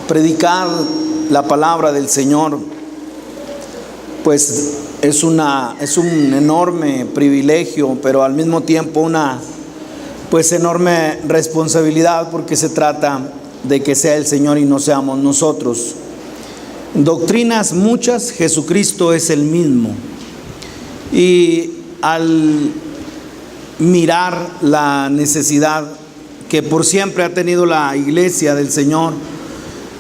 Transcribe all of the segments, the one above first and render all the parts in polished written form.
predicar la palabra del Señor, pues es un enorme privilegio, pero al mismo tiempo una enorme responsabilidad, porque se trata de que sea el Señor y no seamos nosotros. Doctrinas muchas, Jesucristo es el mismo. Y al mirar la necesidad que por siempre ha tenido la iglesia del Señor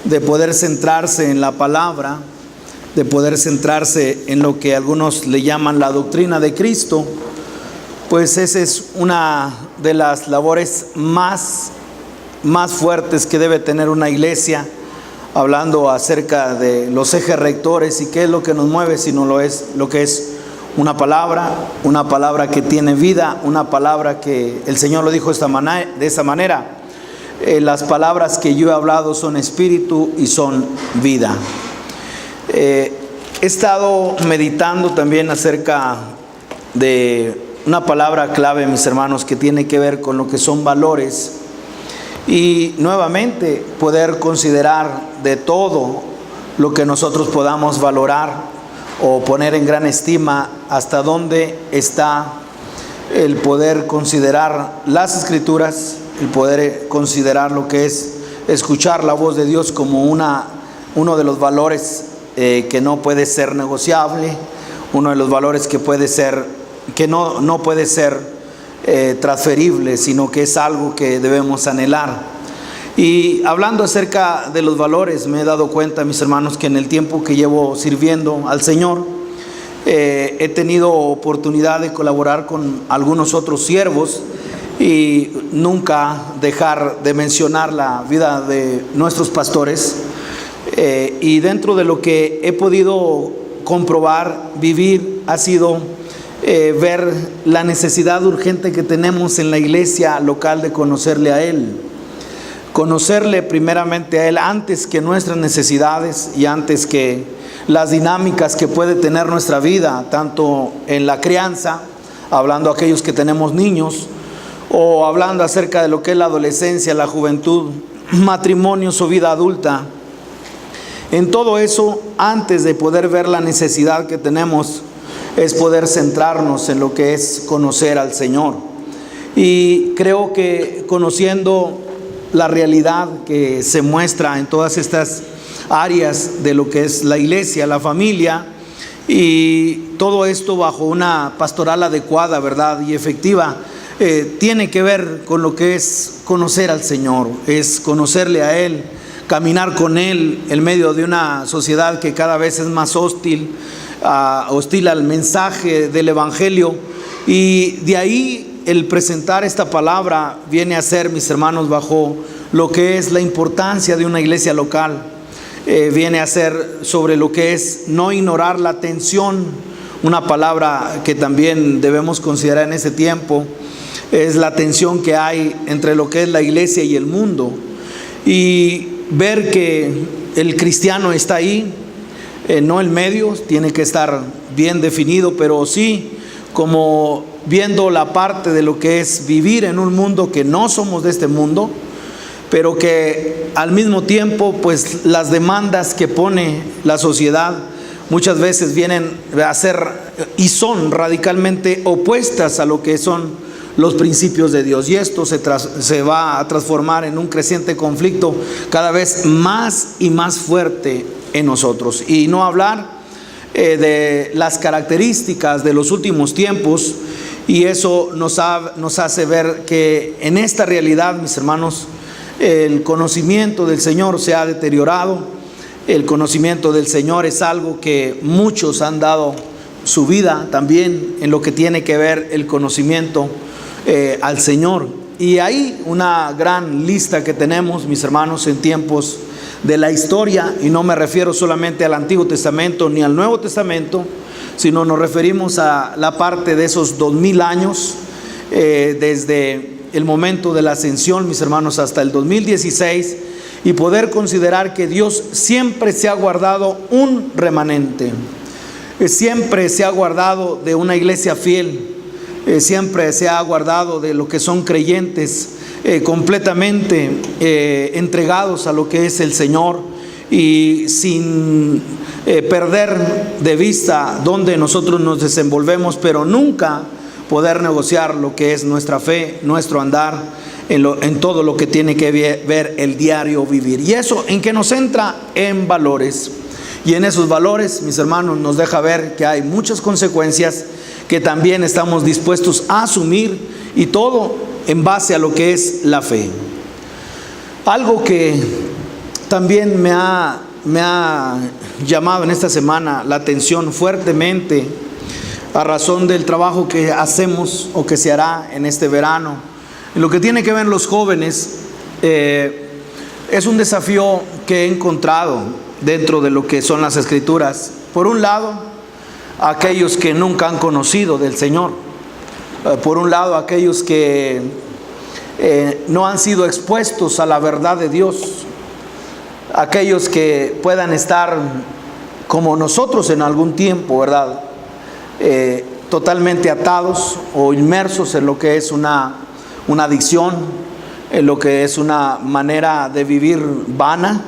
de poder centrarse en la palabra, de poder centrarse en lo que algunos le llaman la doctrina de Cristo, pues esa es una de las labores más fuertes que debe tener una iglesia, hablando acerca de los ejes rectores y qué es lo que nos mueve, sino lo que es una palabra que tiene vida, una palabra que el Señor lo dijo de esa manera. Las palabras que yo he hablado son espíritu y son vida. He estado meditando también acerca de una palabra clave, mis hermanos, que tiene que ver con lo que son valores. Y nuevamente poder considerar de todo lo que nosotros podamos valorar o poner en gran estima, hasta dónde está el poder considerar las Escrituras, el poder considerar lo que es escuchar la voz de Dios como uno de los valores que no puede ser negociable, uno de los valores que no puede ser transferible, sino que es algo que debemos anhelar. Y hablando acerca de los valores, me he dado cuenta, mis hermanos, que en el tiempo que llevo sirviendo al Señor, he tenido oportunidad de colaborar con algunos otros siervos y nunca dejar de mencionar la vida de nuestros pastores. Y dentro de lo que he podido comprobar, vivir, ha sido ver la necesidad urgente que tenemos en la iglesia local de conocerle a Él. Conocerle primeramente a Él antes que nuestras necesidades y antes que las dinámicas que puede tener nuestra vida, tanto en la crianza, hablando a aquellos que tenemos niños, o hablando acerca de lo que es la adolescencia, la juventud, matrimonios o vida adulta. En todo eso, antes de poder ver la necesidad que tenemos, es poder centrarnos en lo que es conocer al Señor. Y creo que conociendo la realidad que se muestra en todas estas áreas de lo que es la iglesia, la familia, y todo esto bajo una pastoral adecuada, ¿verdad? Y efectiva, tiene que ver con lo que es conocer al Señor, es conocerle a Él, caminar con Él en medio de una sociedad que cada vez es más hostil al mensaje del Evangelio. Y de ahí el presentar esta palabra viene a ser, mis hermanos, bajo lo que es la importancia de una iglesia local. Viene a ser sobre lo que es no ignorar la tensión, una palabra que también debemos considerar en ese tiempo, es la tensión que hay entre lo que es la iglesia y el mundo. Y ver que el cristiano está ahí, no en medio, tiene que estar bien definido, pero sí como viendo la parte de lo que es vivir en un mundo que no somos de este mundo, pero que al mismo tiempo pues las demandas que pone la sociedad muchas veces vienen a ser y son radicalmente opuestas a lo que son los principios de Dios, y esto se va a transformar en un creciente conflicto cada vez más y más fuerte en nosotros. Y no hablar de las características de los últimos tiempos, y eso nos hace ver que en esta realidad, mis hermanos, el conocimiento del Señor se ha deteriorado. El conocimiento del Señor es algo que muchos han dado su vida también en lo que tiene que ver el conocimiento al Señor. Y hay una gran lista que tenemos, mis hermanos, en tiempos de la historia, y no me refiero solamente al Antiguo Testamento ni al Nuevo Testamento, sino nos referimos a la parte de esos 2000 años, desde el momento de la ascensión, mis hermanos, hasta el 2016, y poder considerar que Dios siempre se ha guardado un remanente, siempre se ha guardado de una iglesia fiel, siempre se ha guardado de lo que son creyentes completamente entregados a lo que es el Señor, y sin perder de vista dónde nosotros nos desenvolvemos, pero nunca poder negociar lo que es nuestra fe, nuestro andar, en todo lo que tiene que ver el diario vivir. ¿Y eso en qué nos entra? En valores. Y en esos valores, mis hermanos, nos deja ver que hay muchas consecuencias que también estamos dispuestos a asumir, y todo en base a lo que es la fe. Algo que también me ha llamado en esta semana la atención fuertemente, a razón del trabajo que hacemos o que se hará en este verano, en lo que tiene que ver los jóvenes, es un desafío que he encontrado dentro de lo que son las Escrituras. Por un lado, aquellos que nunca han conocido del Señor. Por un lado, aquellos que no han sido expuestos a la verdad de Dios. Aquellos que puedan estar como nosotros en algún tiempo, ¿verdad? Totalmente atados o inmersos en lo que es una adicción, en lo que es una manera de vivir vana.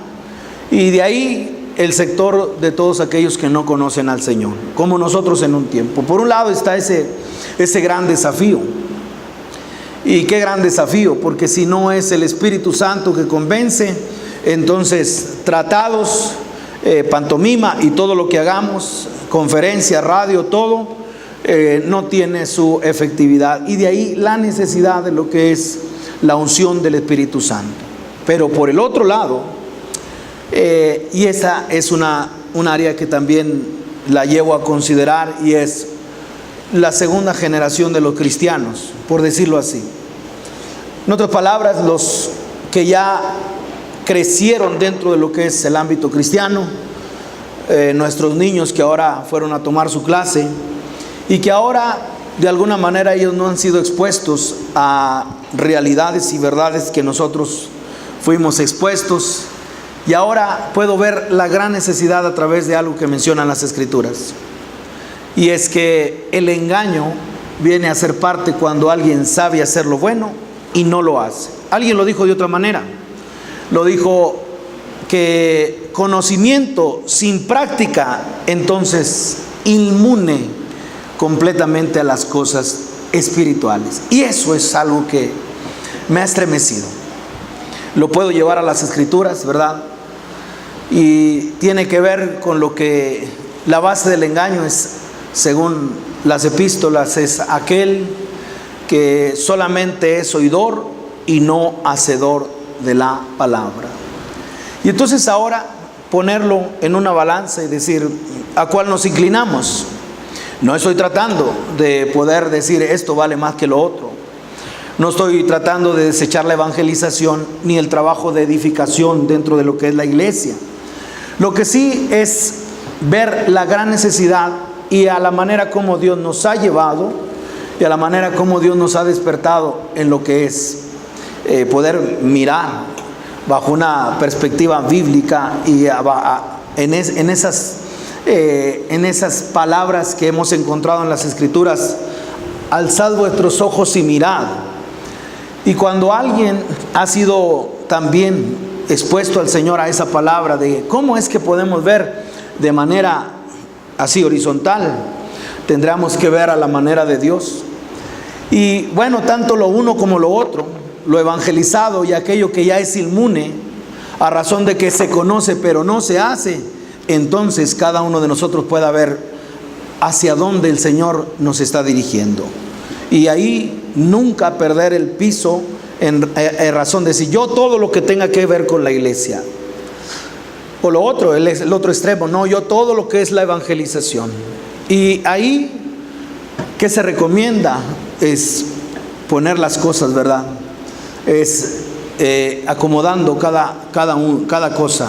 Y de ahí el sector de todos aquellos que no conocen al Señor, como nosotros en un tiempo. Por un lado está ese gran desafío. Y qué gran desafío, porque si no es el Espíritu Santo que convence, entonces tratados, pantomima y todo lo que hagamos, conferencia, radio, todo, no tiene su efectividad. Y de ahí la necesidad de lo que es la unción del Espíritu Santo. Pero por el otro lado, y esa es un área que también la llevo a considerar, y es la segunda generación de los cristianos, por decirlo así. En otras palabras, los que ya crecieron dentro de lo que es el ámbito cristiano, nuestros niños que ahora fueron a tomar su clase, y que ahora de alguna manera ellos no han sido expuestos a realidades y verdades que nosotros fuimos expuestos. Y ahora puedo ver la gran necesidad a través de algo que mencionan las Escrituras. Y es que el engaño viene a ser parte cuando alguien sabe hacer lo bueno y no lo hace. Alguien lo dijo de otra manera. Lo dijo que conocimiento sin práctica, entonces inmune completamente a las cosas espirituales. Y eso es algo que me ha estremecido. Lo puedo llevar a las Escrituras, ¿verdad? Y tiene que ver con lo que la base del engaño es, según las epístolas, es aquel que solamente es oidor y no hacedor de la palabra. Y entonces ahora ponerlo en una balanza y decir, ¿a cuál nos inclinamos? No estoy tratando de poder decir esto vale más que lo otro. No estoy tratando de desechar la evangelización ni el trabajo de edificación dentro de lo que es la iglesia. Lo que sí es ver la gran necesidad y a la manera como Dios nos ha llevado y a la manera como Dios nos ha despertado en lo que es poder mirar bajo una perspectiva bíblica y en esas palabras que hemos encontrado en las Escrituras: alzad vuestros ojos y mirad. Y cuando alguien ha sido también expuesto al Señor a esa palabra de cómo es que podemos ver de manera así horizontal, tendremos que ver a la manera de Dios. Y bueno, tanto lo uno como lo otro, lo evangelizado y aquello que ya es inmune, a razón de que se conoce pero no se hace, entonces cada uno de nosotros pueda ver hacia dónde el Señor nos está dirigiendo. Y ahí nunca perder el piso en razón de decir yo todo lo que tenga que ver con la iglesia. O lo otro, el otro extremo, no, yo todo lo que es la evangelización. Y ahí, ¿qué se recomienda? Es poner las cosas, ¿verdad? Es acomodando cada cosa.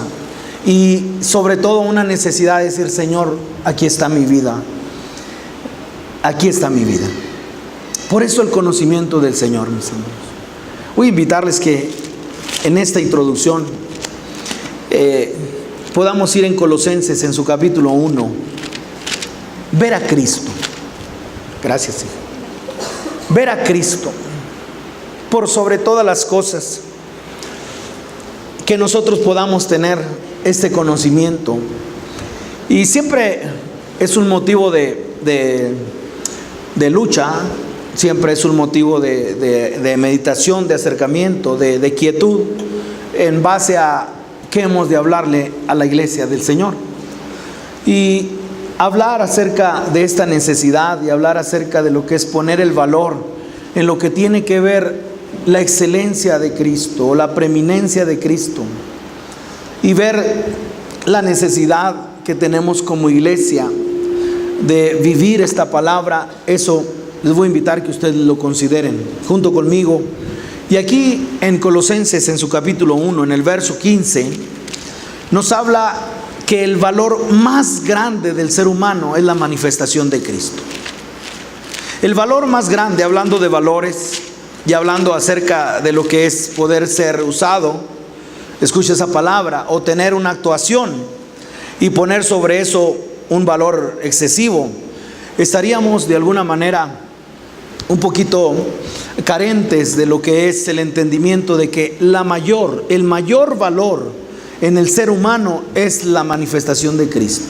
Y sobre todo una necesidad de decir, Señor, aquí está mi vida. Aquí está mi vida. Por eso el conocimiento del Señor, mis hermanos. Voy a invitarles que en esta introducción podamos ir en Colosenses, en su capítulo 1, ver a Cristo. Gracias, hijo. Ver a Cristo por sobre todas las cosas. Que nosotros podamos tener este conocimiento. Y siempre es un motivo de lucha, siempre es un motivo de meditación, de acercamiento, de quietud, en base a qué hemos de hablarle a la iglesia del Señor. Y hablar acerca de esta necesidad y hablar acerca de lo que es poner el valor en lo que tiene que ver la excelencia de Cristo o la preeminencia de Cristo, y ver la necesidad que tenemos como iglesia de vivir esta palabra. Eso les voy a invitar que ustedes lo consideren junto conmigo. Y aquí en Colosenses, en su capítulo 1, en el verso 15, nos habla que el valor más grande del ser humano es la manifestación de Cristo. El valor más grande, hablando de valores y hablando acerca de lo que es poder ser usado, escucha esa palabra, o tener una actuación y poner sobre eso un valor excesivo, estaríamos de alguna manera un poquito carentes de lo que es el entendimiento de que el mayor valor en el ser humano es la manifestación de Cristo.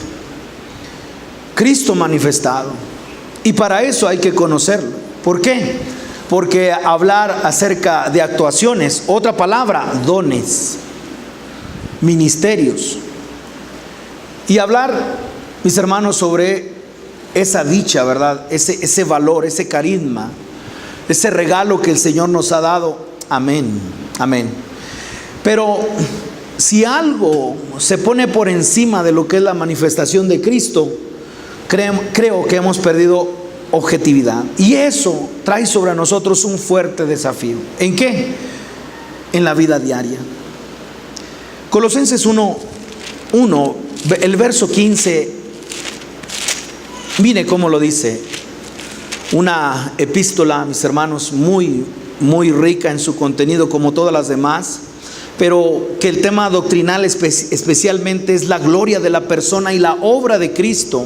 Cristo manifestado. Y para eso hay que conocerlo. ¿Por qué? Porque hablar acerca de actuaciones, otra palabra, dones, ministerios. Y hablar, mis hermanos, sobre esa dicha, ¿verdad? Ese valor, ese carisma, ese regalo que el Señor nos ha dado. Amén, amén. Pero si algo se pone por encima de lo que es la manifestación de Cristo, creo que hemos perdido objetividad. Y eso trae sobre nosotros un fuerte desafío. ¿En qué? En la vida diaria. Colosenses 1:1, el verso 15, mire cómo lo dice. Una epístola, mis hermanos, muy, muy rica en su contenido, como todas las demás, pero que el tema doctrinal especialmente es la gloria de la persona y la obra de Cristo,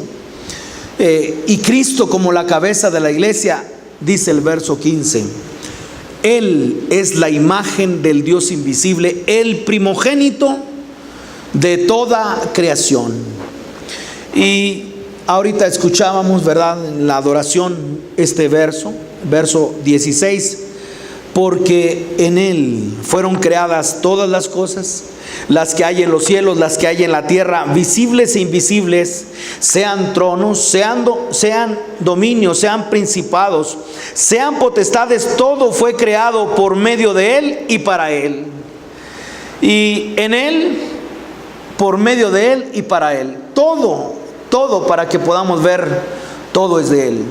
y Cristo como la cabeza de la iglesia. Dice el verso 15: Él es la imagen del Dios invisible, el primogénito de toda creación. Y ahorita escuchábamos, ¿verdad?, en la adoración este verso 16: porque en Él fueron creadas todas las cosas, las que hay en los cielos, las que hay en la tierra, visibles e invisibles, sean tronos, sean dominios, sean principados, sean potestades. Todo fue creado por medio de Él y para Él. Y en Él, por medio de Él y para Él. Todo para que podamos ver, todo es de Él.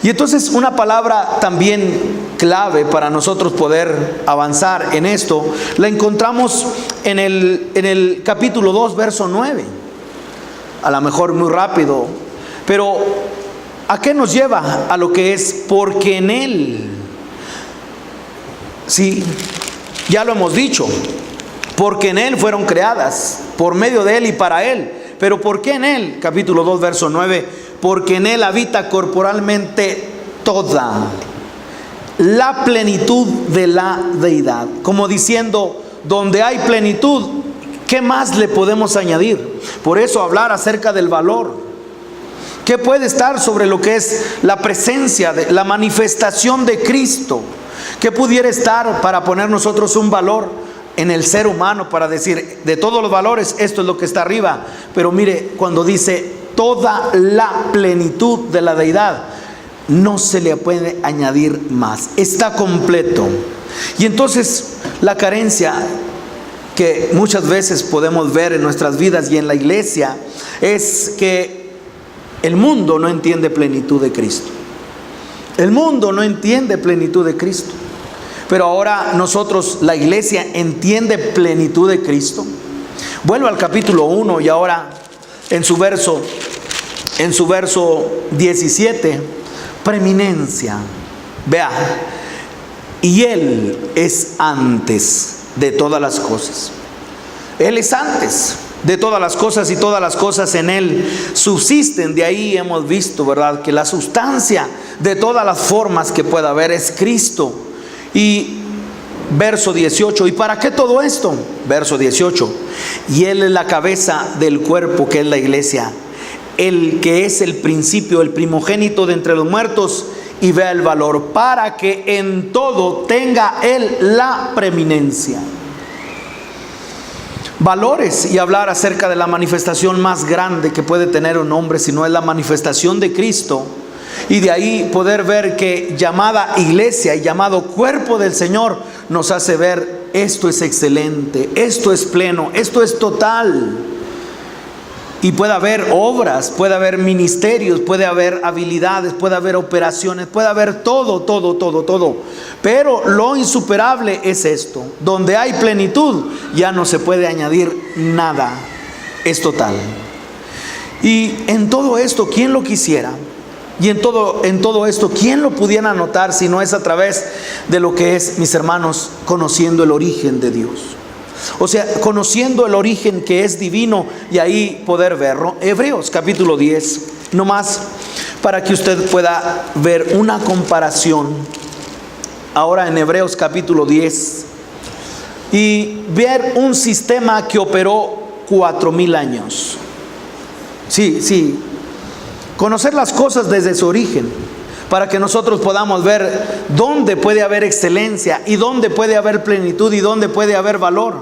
Y entonces una palabra también clave para nosotros poder avanzar en esto, la encontramos en el capítulo 2, verso 9. A lo mejor muy rápido, pero ¿a qué nos lleva? A lo que es porque en Él. Sí, ya lo hemos dicho, porque en Él fueron creadas, por medio de Él y para Él. Pero ¿por qué en Él? Capítulo 2, verso 9. Porque en Él habita corporalmente toda la plenitud de la deidad. Como diciendo, donde hay plenitud, ¿qué más le podemos añadir? Por eso hablar acerca del valor. ¿Qué puede estar sobre lo que es la presencia, de la manifestación de Cristo? ¿Qué pudiera estar para poner nosotros un valor en el ser humano, para decir, de todos los valores, esto es lo que está arriba? Pero mire, cuando dice toda la plenitud de la deidad, no se le puede añadir más, está completo. Y entonces la carencia que muchas veces podemos ver en nuestras vidas y en la iglesia es que el mundo no entiende plenitud de Cristo. El mundo no entiende plenitud de Cristo. Pero ahora nosotros, la iglesia, entiende plenitud de Cristo. Vuelvo al capítulo 1 y ahora en su verso 17, preeminencia. Vea, y Él es antes de todas las cosas. Él es antes de todas las cosas y todas las cosas en Él subsisten. De ahí hemos visto, ¿verdad?, que la sustancia de todas las formas que pueda haber es Cristo. Y Verso 18, ¿y para qué todo esto? Verso 18, y Él es la cabeza del cuerpo, que es la iglesia, el que es el principio, el primogénito de entre los muertos, y vea el valor, para que en todo tenga Él la preeminencia. Valores y hablar acerca de la manifestación más grande que puede tener un hombre, si no es la manifestación de Cristo. Y de ahí poder ver que llamada iglesia y llamado cuerpo del Señor nos hace ver: esto es excelente, esto es pleno, esto es total. Y puede haber obras, puede haber ministerios, puede haber habilidades, puede haber operaciones, puede haber todo. Pero lo insuperable es esto: donde hay plenitud ya no se puede añadir nada, es total. Y en todo esto, ¿quién lo quisiera? Y en todo esto, ¿quién lo pudiera notar si no es a través de lo que es, mis hermanos, conociendo el origen de Dios? O sea, conociendo el origen que es divino, y ahí poder verlo. Hebreos capítulo 10, nomás para que usted pueda ver una comparación. Ahora en Hebreos capítulo 10, y ver un sistema que operó 4000 años. Sí. Conocer las cosas desde su origen, para que nosotros podamos ver dónde puede haber excelencia, y dónde puede haber plenitud, y dónde puede haber valor.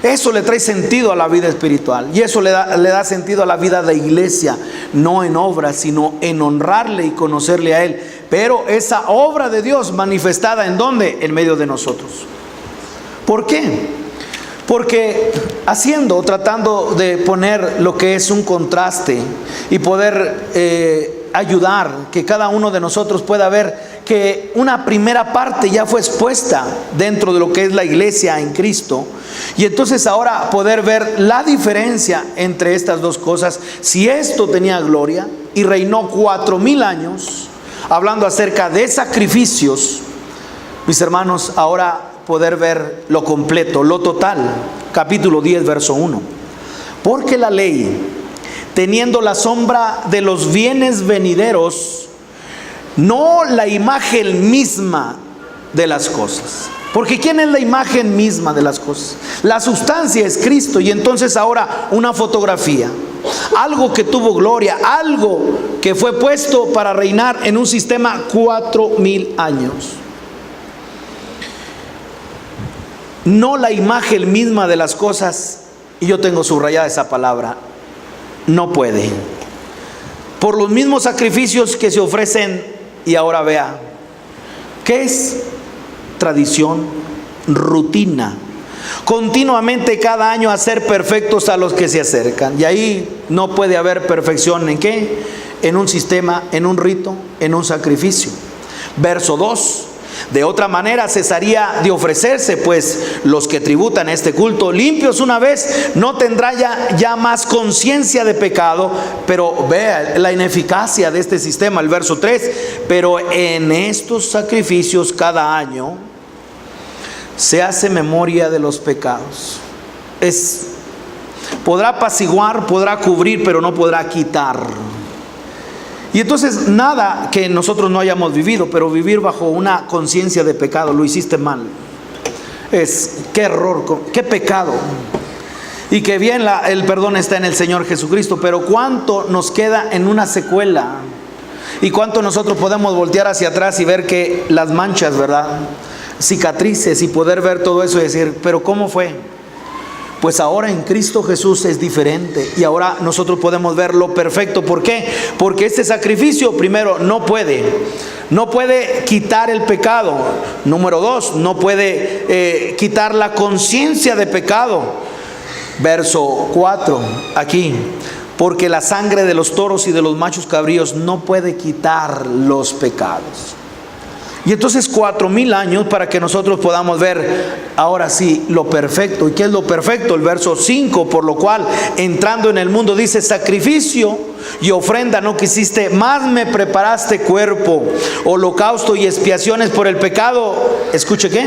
Eso le trae sentido a la vida espiritual, y eso le da sentido a la vida de iglesia, no en obras, sino en honrarle y conocerle a Él. Pero esa obra de Dios manifestada, ¿en dónde? En medio de nosotros. ¿Por qué? Porque tratando de poner lo que es un contraste y poder ayudar que cada uno de nosotros pueda ver que una primera parte ya fue expuesta dentro de lo que es la iglesia en Cristo, y entonces ahora poder ver la diferencia entre estas dos cosas. Si esto tenía gloria y reinó 4000 años, hablando acerca de sacrificios, mis hermanos, ahora poder ver lo completo, lo total. Capítulo 10, verso 1. Porque la ley, teniendo la sombra de los bienes venideros, no la imagen misma de las cosas. Porque ¿quién es la imagen misma de las cosas? La sustancia es Cristo. Y entonces ahora una fotografía, algo que tuvo gloria, algo que fue puesto para reinar en un sistema 4000 años. No la imagen misma de las cosas. Y yo tengo subrayada esa palabra: no puede. Por los mismos sacrificios que se ofrecen. Y ahora vea, ¿qué es? Tradición, rutina. Continuamente cada año hacer perfectos a los que se acercan. Y ahí no puede haber perfección. ¿En qué? En un sistema, en un rito, en un sacrificio. Verso 2. De otra manera cesaría de ofrecerse, pues los que tributan este culto, limpios una vez, no tendrá ya más conciencia de pecado. Pero vea la ineficacia de este sistema, el verso 3. Pero en estos sacrificios cada año se hace memoria de los pecados. Podrá apaciguar, podrá cubrir, pero no podrá quitar. Y entonces nada que nosotros no hayamos vivido, pero vivir bajo una conciencia de pecado, lo hiciste mal. Qué error, qué pecado. Y que bien el perdón está en el Señor Jesucristo, pero cuánto nos queda en una secuela. Y cuánto nosotros podemos voltear hacia atrás y ver que las manchas, ¿verdad? Cicatrices, y poder ver todo eso y decir, pero ¿cómo fue? Pues ahora en Cristo Jesús es diferente, y ahora nosotros podemos ver lo perfecto. ¿Por qué? Porque este sacrificio, primero, no puede quitar el pecado. Número 2, no puede quitar la conciencia de pecado. Verso 4, aquí: porque la sangre de los toros y de los machos cabríos no puede quitar los pecados. Y entonces 4000 años para que nosotros podamos ver ahora sí lo perfecto. ¿Y qué es lo perfecto? El verso 5: por lo cual, entrando en el mundo, dice, sacrificio y ofrenda no quisiste, más me preparaste cuerpo, holocausto y expiaciones por el pecado. Escuche, ¿qué?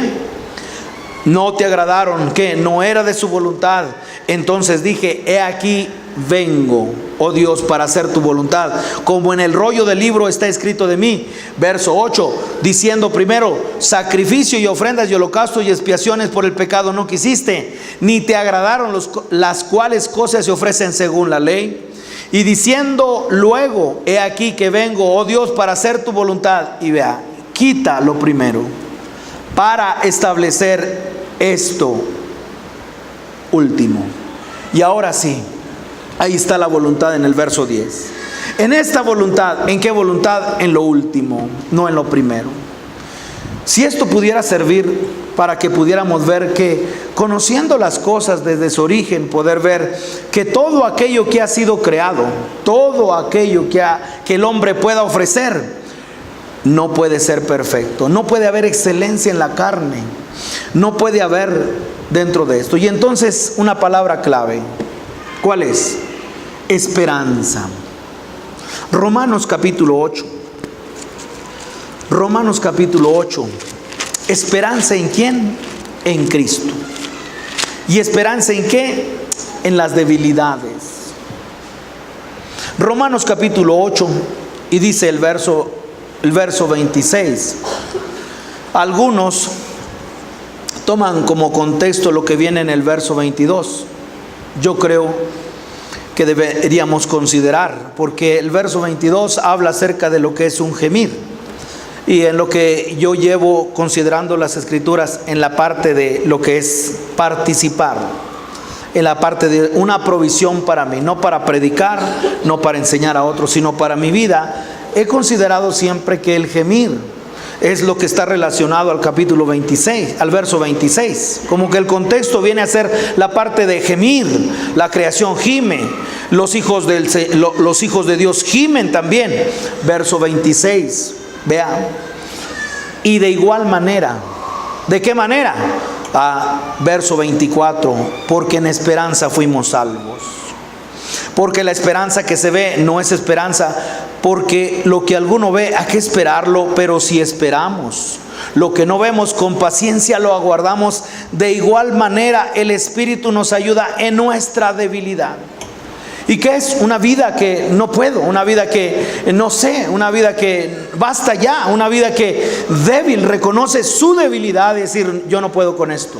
No te agradaron, que no era de su voluntad. Entonces dije, he aquí vengo, oh Dios, para hacer tu voluntad, como en el rollo del libro está escrito de mí. Verso 8, diciendo primero, sacrificio y ofrendas y holocaustos y expiaciones por el pecado no quisiste, ni te agradaron las cuales cosas se ofrecen según la ley. Y diciendo luego, he aquí que vengo, oh Dios, para hacer tu voluntad. Y vea, quita lo primero, para establecer esto último. Y ahora sí, ahí está la voluntad en el verso 10. En esta voluntad, ¿en qué voluntad? En lo último, no en lo primero. Si esto pudiera servir para que pudiéramos ver que, conociendo las cosas desde su origen, poder ver que todo aquello que ha sido creado, todo aquello que el hombre pueda ofrecer, no puede ser perfecto. No puede haber excelencia en la carne. No puede haber dentro de esto. Y entonces una palabra clave, ¿cuál es? Esperanza. Romanos capítulo 8. Romanos capítulo 8. ¿Esperanza en quién? En Cristo. ¿Y esperanza en qué? En las debilidades. Romanos capítulo 8, y dice el verso 26. Algunos toman como contexto lo que viene en el verso 22. Yo creo que deberíamos considerar, porque el verso 22 habla acerca de lo que es un gemir. Y en lo que yo llevo considerando las escrituras, en la parte de lo que es participar, en la parte de una provisión para mí, no para predicar, no para enseñar a otros, sino para mi vida, he considerado siempre que el gemir es lo que está relacionado al capítulo 26, al verso 26. Como que el contexto viene a ser la parte de gemir, la creación gime, los hijos de Dios gimen también. Verso 26. Vean, y de igual manera, ¿de qué manera? Verso 24, porque en esperanza fuimos salvos. Porque la esperanza que se ve no es esperanza, porque lo que alguno ve hay que esperarlo, pero si esperamos lo que no vemos, con paciencia lo aguardamos. De igual manera el Espíritu nos ayuda en nuestra debilidad. ¿Y qué es? Una vida que no puedo, una vida que no sé, una vida que basta ya, una vida que débil, reconoce su debilidad y decir, yo no puedo con esto.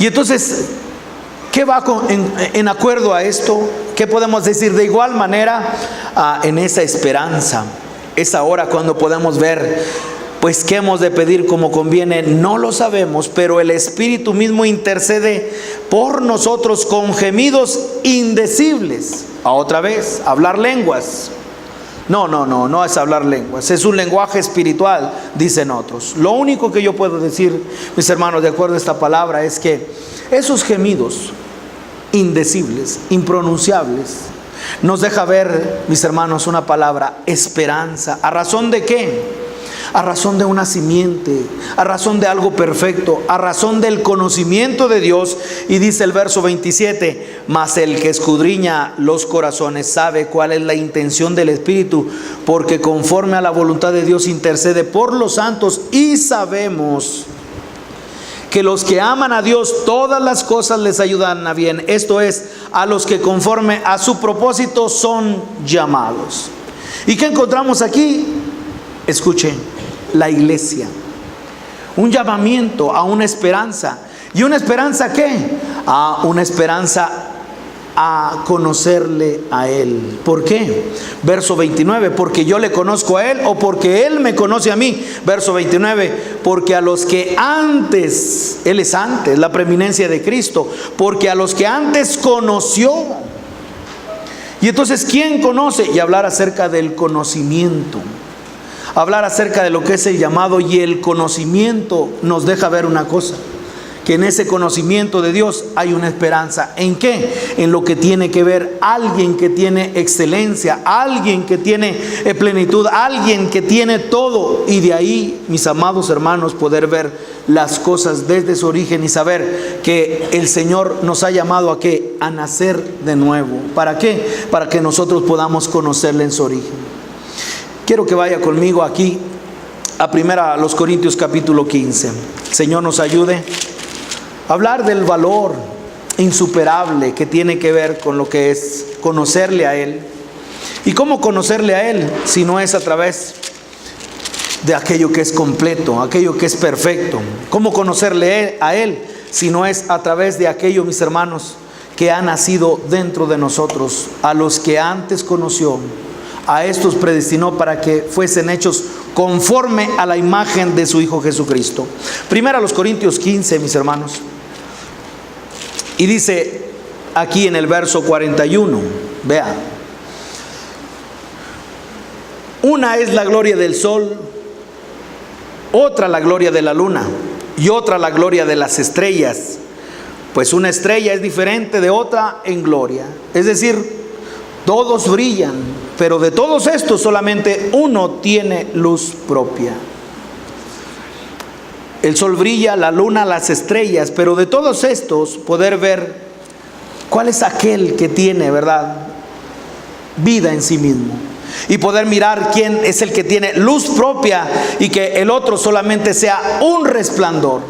Y entonces, ¿qué va en acuerdo a esto? ¿Qué podemos decir? De igual manera, en esa esperanza, es ahora cuando podemos ver, pues qué hemos de pedir como conviene, no lo sabemos, pero el Espíritu mismo intercede por nosotros con gemidos indecibles. Otra vez, hablar lenguas. No es hablar lenguas, es un lenguaje espiritual, dicen otros. Lo único que yo puedo decir, mis hermanos, de acuerdo a esta palabra, es que esos gemidos indecibles, impronunciables, nos deja ver, mis hermanos, una palabra: esperanza. ¿A razón de qué? A razón de una simiente, a razón de algo perfecto, a razón del conocimiento de Dios. Y dice el verso 27, mas el que escudriña los corazones sabe cuál es la intención del Espíritu, porque conforme a la voluntad de Dios intercede por los santos. Y sabemos que los que aman a Dios, todas las cosas les ayudan a bien. Esto es, a los que conforme a su propósito son llamados. ¿Y qué encontramos aquí? Escuchen, la iglesia, un llamamiento a una esperanza. ¿Y una esperanza qué? A una esperanza a conocerle a Él. ¿Por qué? Verso 29, porque yo le conozco a Él, o porque Él me conoce a mí. Verso 29, porque a los que antes, Él es antes, la preeminencia de Cristo, porque a los que antes conoció. Y entonces, ¿quién conoce? Y hablar acerca del conocimiento, hablar acerca de lo que es el llamado. Y el conocimiento nos deja ver una cosa, que en ese conocimiento de Dios hay una esperanza. ¿En qué? En lo que tiene que ver alguien que tiene excelencia, alguien que tiene plenitud, alguien que tiene todo. Y de ahí, mis amados hermanos, poder ver las cosas desde su origen y saber que el Señor nos ha llamado a ¿qué? A nacer de nuevo. ¿Para qué? Para que nosotros podamos conocerle en su origen. Quiero que vaya conmigo aquí a 1 Corintios capítulo 15. El Señor nos ayude a hablar del valor insuperable que tiene que ver con lo que es conocerle a Él. ¿Y cómo conocerle a Él si no es a través de aquello que es completo, aquello que es perfecto? ¿Cómo conocerle a Él si no es a través de aquello, mis hermanos, que ha nacido dentro de nosotros? A los que antes conoció, a estos predestinó para que fuesen hechos conforme a la imagen de su Hijo Jesucristo. Primera a los Corintios 15, mis hermanos. Y dice aquí en el verso 41, vea: una es la gloria del sol, otra la gloria de la luna y otra la gloria de las estrellas, pues una estrella es diferente de otra en gloria. Es decir, todos brillan, pero de todos estos solamente uno tiene luz propia. El sol brilla, la luna, las estrellas, pero de todos estos poder ver cuál es aquel que tiene, ¿verdad?, vida en sí mismo. Y poder mirar quién es el que tiene luz propia y que el otro solamente sea un resplandor.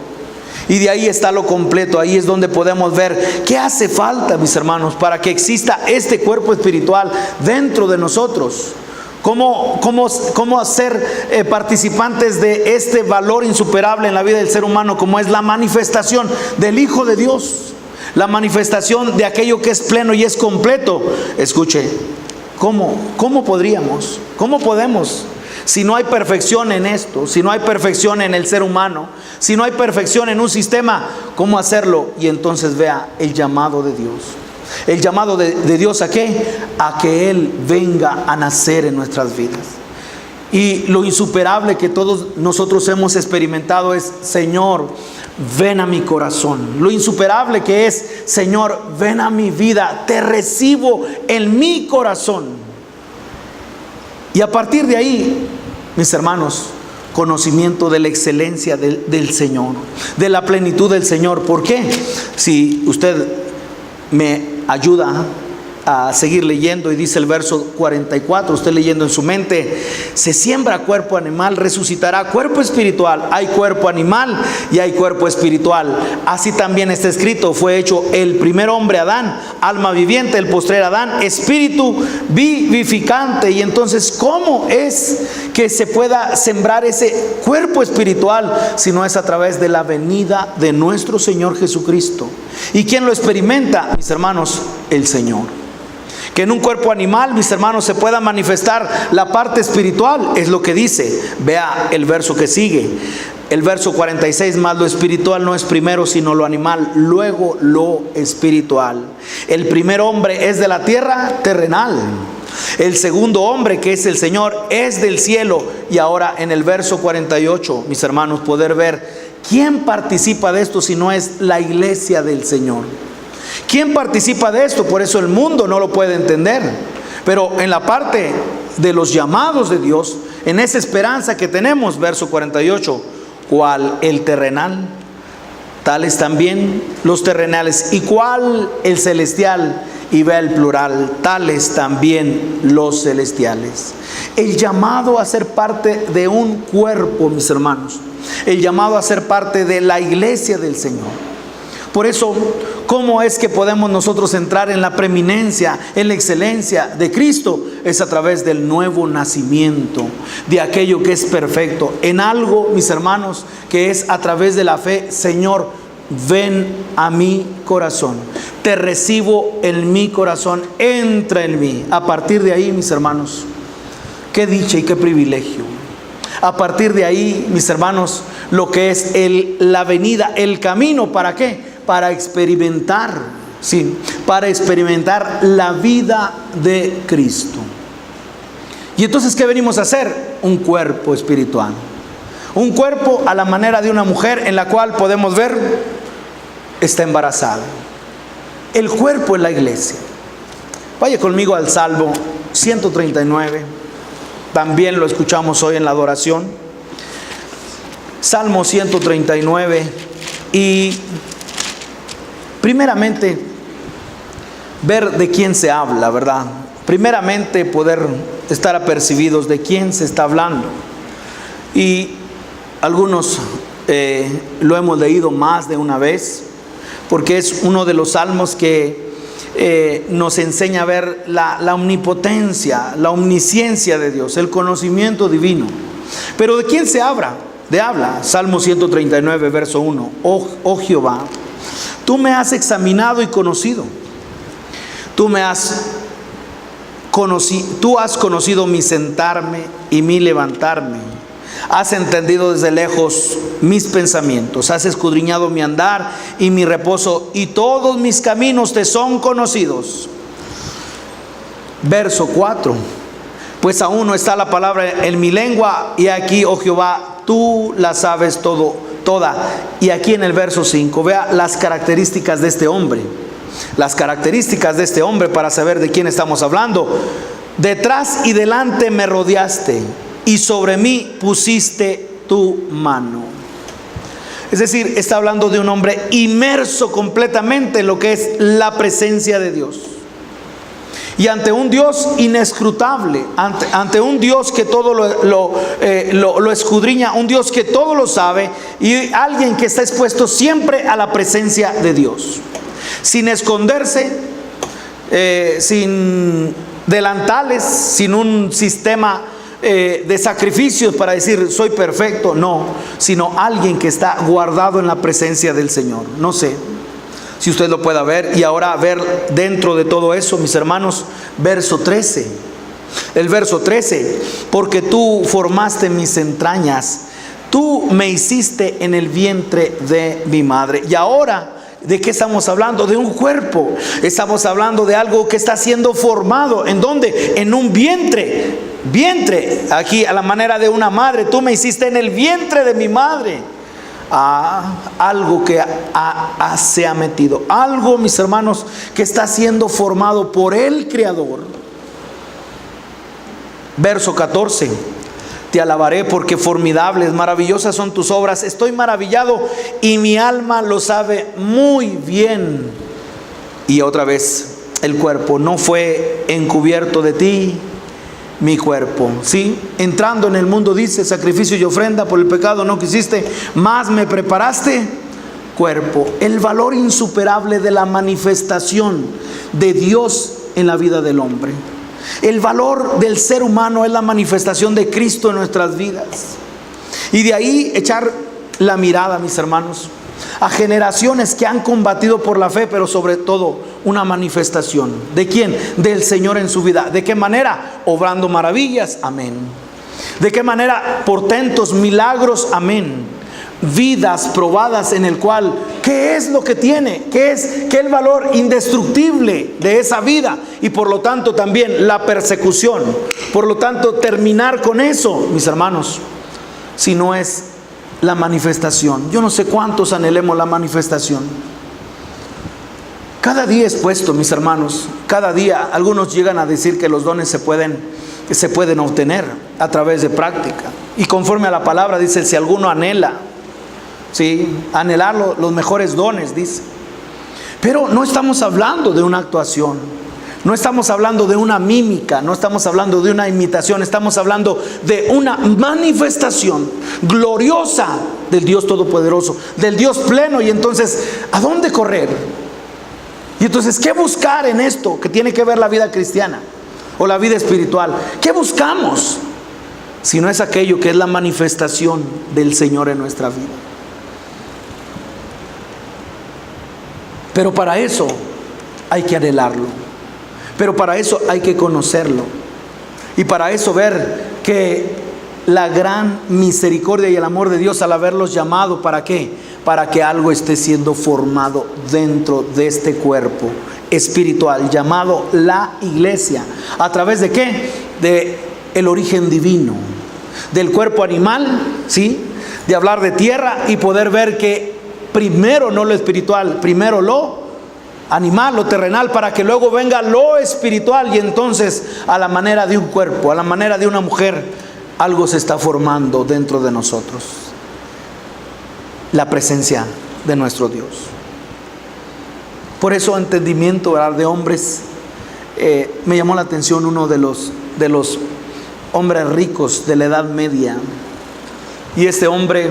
Y de ahí está lo completo. Ahí es donde podemos ver qué hace falta, mis hermanos, para que exista este cuerpo espiritual dentro de nosotros. Cómo ser participantes de este valor insuperable en la vida del ser humano, como es la manifestación del Hijo de Dios, la manifestación de aquello que es pleno y es completo. Escuche, ¿cómo podemos? Si no hay perfección en esto, si no hay perfección en el ser humano, si no hay perfección en un sistema, ¿cómo hacerlo? Y entonces vea el llamado de Dios. El llamado de Dios ¿a qué? A que Él venga a nacer en nuestras vidas. Y lo insuperable que todos nosotros hemos experimentado es: Señor, ven a mi corazón. Lo insuperable que es: Señor, ven a mi vida, te recibo en mi corazón. Y a partir de ahí, mis hermanos, conocimiento de la excelencia del Señor, de la plenitud del Señor. ¿Por qué? Si usted me ayuda a seguir leyendo, y dice el verso 44, usted leyendo en su mente: se siembra cuerpo animal, resucitará cuerpo espiritual. Hay cuerpo animal y hay cuerpo espiritual. Así también está escrito: fue hecho el primer hombre Adán, alma viviente; el postrer Adán, espíritu vivificante. Y entonces, ¿cómo es que se pueda sembrar ese cuerpo espiritual si no es a través de la venida de nuestro Señor Jesucristo? ¿Y quién lo experimenta, mis hermanos? El Señor. Que en un cuerpo animal, mis hermanos, se pueda manifestar la parte espiritual, es lo que dice. Vea el verso que sigue, el verso 46: mas lo espiritual no es primero sino lo animal, luego lo espiritual. El primer hombre es de la tierra, terrenal. El segundo hombre, que es el Señor, es del cielo. Y ahora en el verso 48, mis hermanos, poder ver quién participa de esto si no es la iglesia del Señor. ¿Quién participa de esto? Por eso el mundo no lo puede entender. Pero en la parte de los llamados de Dios, en esa esperanza que tenemos, verso 48: ¿cuál el terrenal? Tales también los terrenales. ¿Y cuál el celestial? Y ve el plural: tales también los celestiales. El llamado a ser parte de un cuerpo, mis hermanos. El llamado a ser parte de la iglesia del Señor. Por eso, ¿cómo es que podemos nosotros entrar en la preeminencia, en la excelencia de Cristo? Es a través del nuevo nacimiento, de aquello que es perfecto, en algo, mis hermanos, que es a través de la fe. Señor, ven a mi corazón, te recibo en mi corazón, entra en mí. A partir de ahí, mis hermanos, qué dicha y qué privilegio. A partir de ahí, mis hermanos, lo que es la venida, el camino, ¿para qué? Para experimentar, sí, para experimentar la vida de Cristo. Y entonces, ¿qué venimos a hacer? Un cuerpo espiritual. Un cuerpo a la manera de una mujer, en la cual podemos ver, está embarazada. El cuerpo es la iglesia. Vaya conmigo al Salmo 139. También lo escuchamos hoy en la adoración. Salmo 139. Y primeramente, ver de quién se habla, ¿verdad? Primeramente, poder estar apercibidos de quién se está hablando. Y algunos lo hemos leído más de una vez, porque es uno de los salmos que nos enseña a ver la omnipotencia, la omnisciencia de Dios, el conocimiento divino. Pero ¿de quién se habla? Salmo 139, verso 1. Oh Jehová, tú me has examinado y conocido. Tú has conocido mi sentarme y mi levantarme. Has entendido desde lejos mis pensamientos. Has escudriñado mi andar y mi reposo, y todos mis caminos te son conocidos. Verso 4. Pues aún no está la palabra en mi lengua, y aquí, oh Jehová, tú la sabes toda. Y aquí en el verso 5, vea las características de este hombre. Las características de este hombre para saber de quién estamos hablando. Detrás y delante me rodeaste, y sobre mí pusiste tu mano. Es decir, está hablando de un hombre inmerso completamente en lo que es la presencia de Dios. Y ante un Dios inescrutable, ante un Dios que todo lo escudriña, un Dios que todo lo sabe, y alguien que está expuesto siempre a la presencia de Dios, sin esconderse, sin delantales, sin un sistema de sacrificios para decir soy perfecto, no, sino alguien que está guardado en la presencia del Señor. No sé si usted lo pueda ver. Y ahora ver dentro de todo eso, mis hermanos, verso 13. El verso 13: porque tú formaste mis entrañas, tú me hiciste en el vientre de mi madre. Y ahora, ¿de qué estamos hablando? De un cuerpo. Estamos hablando de algo que está siendo formado. ¿En dónde? En un vientre. Vientre, aquí a la manera de una madre. Tú me hiciste en el vientre de mi madre. Algo que se ha metido, algo, mis hermanos, que está siendo formado por el Creador. Verso 14: te alabaré porque formidables, maravillosas son tus obras. Estoy maravillado y mi alma lo sabe muy bien. Y otra vez, el cuerpo no fue encubierto de ti. Mi cuerpo, ¿sí? Entrando en el mundo, dice, sacrificio y ofrenda por el pecado no quisiste, mas me preparaste cuerpo. El valor insuperable de la manifestación de Dios en la vida del hombre. El valor del ser humano es la manifestación de Cristo en nuestras vidas. Y de ahí echar la mirada, mis hermanos, a generaciones que han combatido por la fe, pero sobre todo una manifestación. ¿De quién? Del Señor en su vida. ¿De qué manera? Obrando maravillas, amén. ¿De qué manera? Portentos, milagros, amén. Vidas probadas en el cual, ¿qué es lo que tiene? ¿Qué es el valor indestructible de esa vida? Y por lo tanto también la persecución. Por lo tanto, terminar con eso, mis hermanos, si no es la manifestación. Yo no sé cuántos anhelemos la manifestación. Cada día es puesto, mis hermanos. Cada día algunos llegan a decir que los dones se pueden obtener a través de práctica. Y conforme a la palabra dice, si alguno anhela, ¿sí? Anhelar los mejores dones, dice. Pero no estamos hablando de una actuación. No estamos hablando de una mímica, no estamos hablando de una imitación, estamos hablando de una manifestación gloriosa del Dios Todopoderoso, del Dios pleno. Y entonces, ¿a dónde correr? Y entonces, ¿qué buscar en esto que tiene que ver la vida cristiana o la vida espiritual? ¿Qué buscamos? Si no es aquello que es la manifestación del Señor en nuestra vida. Pero para eso hay que anhelarlo. Pero para eso hay que conocerlo. Y para eso ver que la gran misericordia y el amor de Dios al haberlos llamado, ¿para qué? Para que algo esté siendo formado dentro de este cuerpo espiritual llamado la iglesia. ¿A través de qué? De el origen divino, del cuerpo animal, ¿sí? De hablar de tierra y poder ver que primero no lo espiritual, primero lo animal, lo terrenal, para que luego venga lo espiritual. Y entonces, a la manera de un cuerpo, a la manera de una mujer, algo se está formando dentro de nosotros. La presencia de nuestro Dios. Por eso, entendimiento, ¿verdad?, de hombres. Me llamó la atención uno de los hombres ricos de la Edad Media. Y este hombre,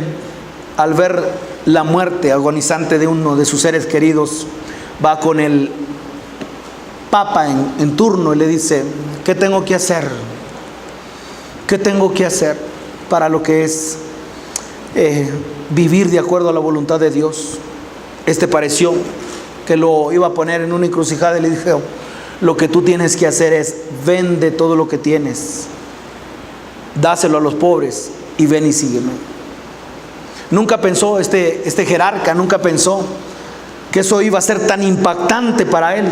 al ver la muerte agonizante de uno de sus seres queridos, va con el Papa en turno y le dice: ¿qué tengo que hacer? ¿Qué tengo que hacer para lo que es vivir de acuerdo a la voluntad de Dios? Pareció que lo iba a poner en una encrucijada y le dijo: lo que tú tienes que hacer es vende todo lo que tienes, dáselo a los pobres y ven y sígueme. Nunca pensó este jerarca, nunca pensó que eso iba a ser tan impactante para él.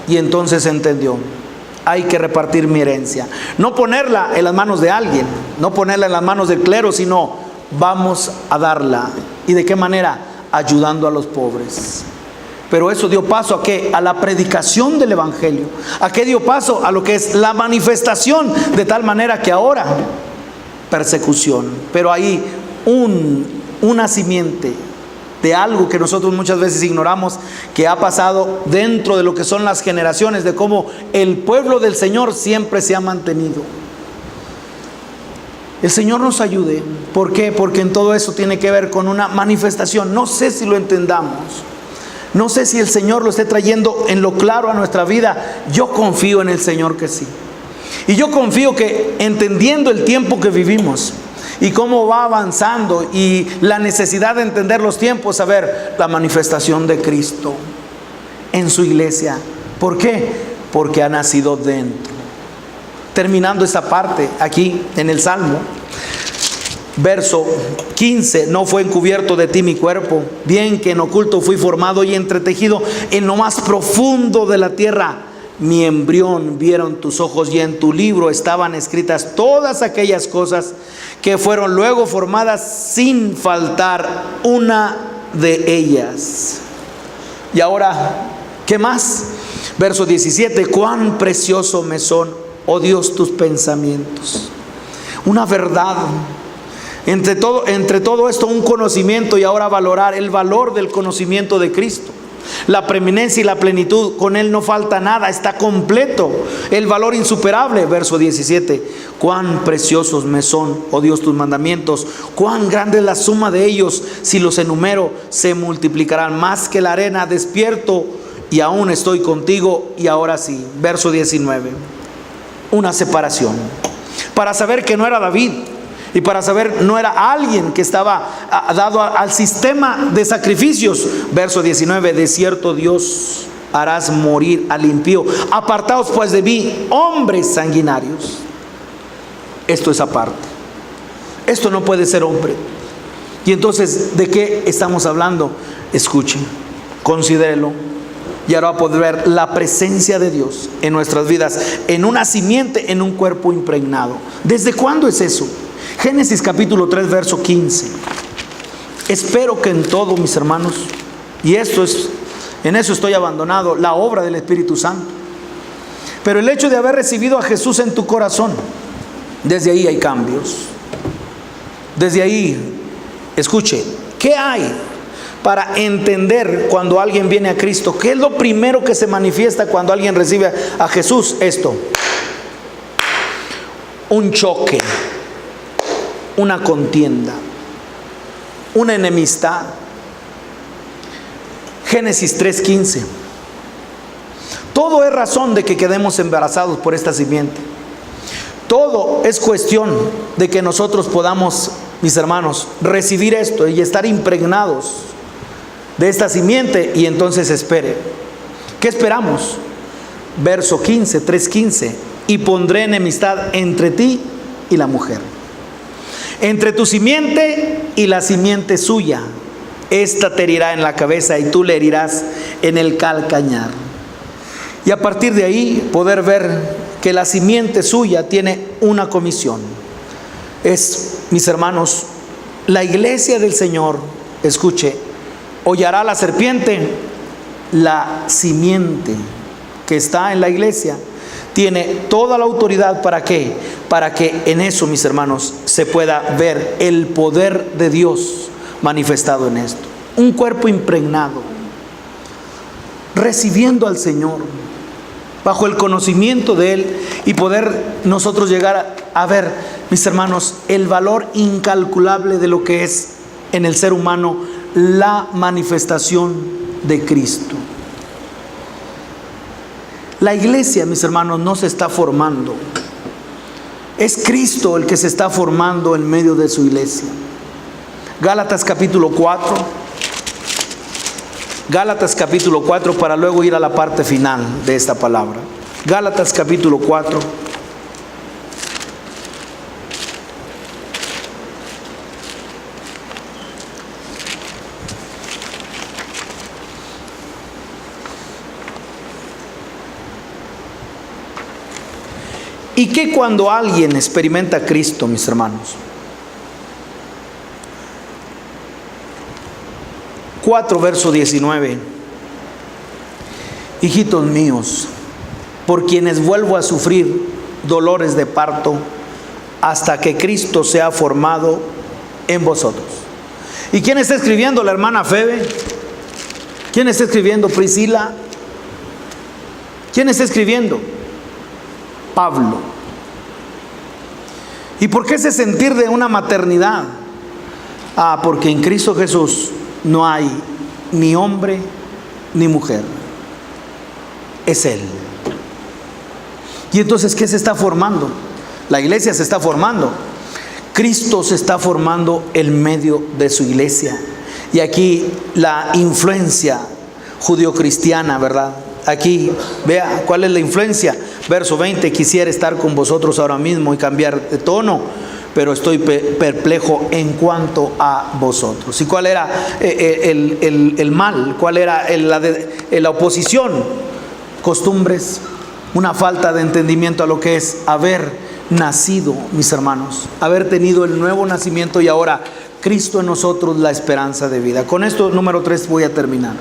Y entonces entendió: hay que repartir mi herencia, no ponerla en las manos de alguien, no ponerla en las manos del clero, sino vamos a darla. ¿Y de qué manera? Ayudando a los pobres. Pero eso dio paso ¿a qué? A la predicación del evangelio. ¿A qué dio paso? A lo que es la manifestación, de tal manera que ahora persecución. Pero ahí una simiente de algo que nosotros muchas veces ignoramos, que ha pasado dentro de lo que son las generaciones, de cómo el pueblo del Señor siempre se ha mantenido. El Señor nos ayude. ¿Por qué? Porque en todo eso tiene que ver con una manifestación. No sé si lo entendamos, no sé si el Señor lo esté trayendo en lo claro a nuestra vida. Yo confío en el Señor que sí. Y yo confío que, entendiendo el tiempo que vivimos y cómo va avanzando y la necesidad de entender los tiempos, a ver, la manifestación de Cristo en su iglesia. ¿Por qué? Porque ha nacido dentro. Terminando esta parte aquí en el Salmo, verso 15: no fue encubierto de ti mi cuerpo, bien que en oculto fui formado y entretejido en lo más profundo de la tierra. Mi embrión vieron tus ojos y en tu libro estaban escritas todas aquellas cosas que fueron luego formadas, sin faltar una de ellas. Y ahora, ¿qué más? Verso 17: cuán precioso me son, oh Dios, tus pensamientos. Una verdad. Entre todo esto, un conocimiento, y ahora valorar el valor del conocimiento de Cristo. La preeminencia y la plenitud, con Él no falta nada, está completo. El valor insuperable, verso 17: cuán preciosos me son, oh Dios, tus mandamientos, cuán grande es la suma de ellos, si los enumero se multiplicarán más que la arena. Despierto y aún estoy contigo. Y ahora sí, verso 19, una separación, para saber que no era David, y para saber no era alguien que estaba dado al sistema de sacrificios. Verso 19: de cierto Dios harás morir al impío, apartaos pues de mí, hombres sanguinarios. Esto es aparte, esto no puede ser hombre. Y entonces, ¿de qué estamos hablando? Escuchen, considérelo, y ahora va a poder ver la presencia de Dios en nuestras vidas, en una simiente, en un cuerpo impregnado. ¿Desde cuándo es eso? Génesis capítulo 3, verso 15. Espero que en todo, mis hermanos, y en eso estoy abandonado, la obra del Espíritu Santo. Pero el hecho de haber recibido a Jesús en tu corazón, desde ahí hay cambios. Desde ahí, escuche, ¿qué hay para entender cuando alguien viene a Cristo? ¿Qué es lo primero que se manifiesta cuando alguien recibe a Jesús? Esto: un choque, una contienda, una enemistad. Génesis 3:15. Todo es razón de que quedemos embarazados por esta simiente. Todo es cuestión de que nosotros podamos, mis hermanos, recibir esto y estar impregnados de esta simiente. Y entonces espere. ¿Qué esperamos? Verso 15, 3:15: y pondré enemistad entre ti y la mujer, entre tu simiente y la simiente suya. Esta te herirá en la cabeza y tú le herirás en el calcañar. Y a partir de ahí poder ver que la simiente suya tiene una comisión. Es, mis hermanos, la iglesia del Señor. Escuche: hollará la serpiente. La simiente que está en la iglesia tiene toda la autoridad. ¿Para qué? Para que en eso, mis hermanos, se pueda ver el poder de Dios manifestado en esto. Un cuerpo impregnado, recibiendo al Señor, bajo el conocimiento de Él, y poder nosotros llegar a ver, mis hermanos, el valor incalculable de lo que es en el ser humano la manifestación de Cristo. La iglesia, mis hermanos, no se está formando. Es Cristo el que se está formando en medio de su iglesia. Gálatas capítulo 4. Gálatas capítulo 4 para luego ir a la parte final de esta palabra. Gálatas capítulo 4. ¿Y qué cuando alguien experimenta a Cristo, mis hermanos? 4, verso 19. Hijitos míos, por quienes vuelvo a sufrir dolores de parto hasta que Cristo sea formado en vosotros. ¿Y quién está escribiendo? La hermana Febe. ¿Quién está escribiendo? Priscila. ¿Quién está escribiendo? Pablo. ¿Y por qué ese sentir de una maternidad? Porque en Cristo Jesús no hay ni hombre ni mujer. Es Él. Y entonces, ¿qué se está formando? La iglesia se está formando. Cristo se está formando en medio de su iglesia. Y aquí la influencia judio-cristiana, ¿verdad? Aquí, vea cuál es la influencia. Verso 20, quisiera estar con vosotros ahora mismo y cambiar de tono, pero estoy perplejo en cuanto a vosotros. ¿Y cuál era el mal? ¿Cuál era la oposición? Costumbres, una falta de entendimiento a lo que es haber nacido, mis hermanos, haber tenido el nuevo nacimiento y ahora Cristo en nosotros, la esperanza de vida. Con esto, número 3, voy a terminar.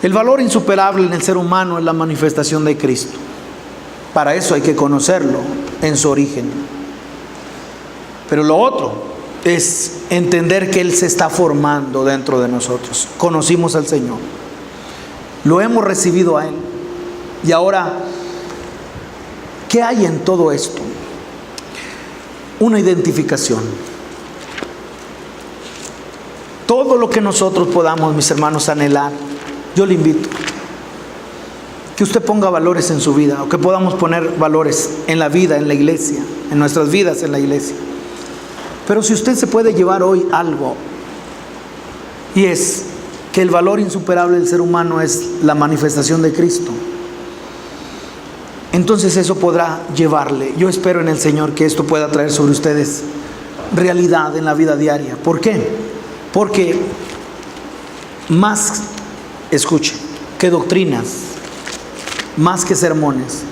El valor insuperable en el ser humano es la manifestación de Cristo. Para eso hay que conocerlo en su origen. Pero lo otro es entender que Él se está formando dentro de nosotros. Conocimos al Señor, lo hemos recibido a Él. Y ahora, ¿qué hay en todo esto? Una identificación. Todo lo que nosotros podamos, mis hermanos, anhelar, yo le invito que usted ponga valores en su vida, o que podamos poner valores en la vida, en la iglesia, en nuestras vidas en la iglesia. Pero si usted se puede llevar hoy algo, y es que el valor insuperable del ser humano es la manifestación de Cristo, entonces eso podrá llevarle. Yo espero en el Señor que esto pueda traer sobre ustedes realidad en la vida diaria. ¿Por qué? Porque más, escuche, que doctrinas, más que sermones,